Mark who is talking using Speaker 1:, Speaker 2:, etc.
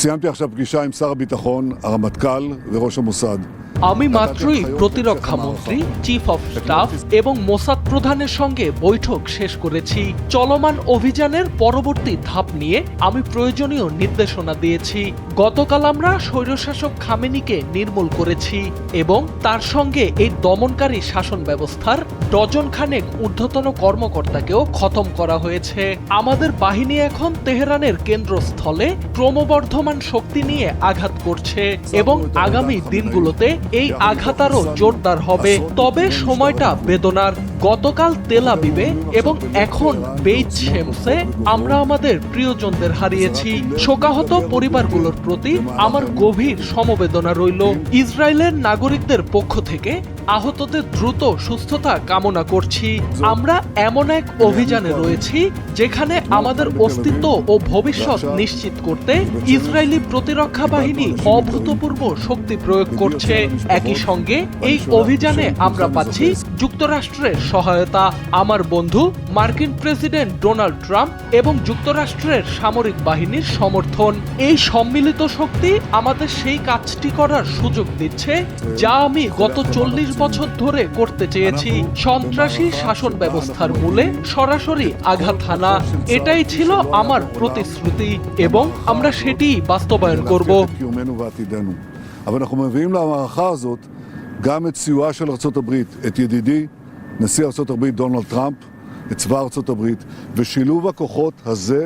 Speaker 1: סיימתי עכשיו פגישה עם שר הביטחון, הרמטכ"ל וראש המוסד.
Speaker 2: আমি মাত্রই প্রতিরক্ষা মন্ত্রী, চিফ অফ স্টাফ এবং মোসাদ প্রধানের সঙ্গে বৈঠক শেষ করেছি। চলমান অভিযানের পরবর্তী ধাপ নিয়ে আমি প্রয়োজনীয় নির্দেশনা দিয়েছি। গতকাল আমরা স্বৈরশাসক খামেনিকে নির্মূল করেছি এবং তার সঙ্গে এই দমনকারী শাসন ব্যবস্থার ডজন খানেক ঊর্ধ্বতন কর্মকর্তাকেও খতম করা হয়েছে। আমাদের বাহিনী এখন তেহরানের কেন্দ্রস্থলে ক্রমবর্ধমান শক্তি নিয়ে আঘাত করছে এবং আগামী দিনগুলোতে এই আঘাত আরও জোরদার হবে। তবে সময়টা বেদনার। গতকাল তেল আবিবে এবং এখন বেইত শেমসে আমরা আমাদের প্রিয়জনদের হারিয়েছি। শোকাহত পরিবারগুলোর প্রতি আমার গভীর সমবেদনা রইল। ইসরায়েলের নাগরিকদের পক্ষ থেকে আহতদের দ্রুত সুস্থতা কামনা করছি। আমরা এমন এক অভিযানে রয়েছি যেখানে আমাদের অস্তিত্ব ও ভবিষ্যৎ নিশ্চিত করতে ইসরায়েলি প্রতিরক্ষা বাহিনী অভূতপূর্ব শক্তি প্রয়োগ করছে। একই সঙ্গে এই অভিযানে আমরা পাচ্ছি যুক্তরাষ্ট্রের সহায়তা, আমার বন্ধু মার্কিন প্রেসিডেন্ট ডোনাল্ড ট্রাম্প এবং যুক্তরাষ্ট্রের সামরিক বাহিনীর সমর্থন। এই সম্মিলিত শক্তি আমাদের সেই কাজটি করার সুযোগ দিচ্ছে যা আমি গত 40 বছর ধরে করতে চেয়েছি, সন্ত্রাসী শাসন ব্যবস্থার মূলে সরাসরি আঘাত হানা। এটাই ছিল আমার প্রতিশ্রুতি এবং আমরা সেটিই বাস্তবায়ন করব।
Speaker 1: אבל אנחנו מביאים למערכה הזאת גם את סיועה של ארצות הברית, את ידידי נשיא ארצות הברית דונלד טראמפ, את צבא ארצות הברית, ושילוב הכוחות הזה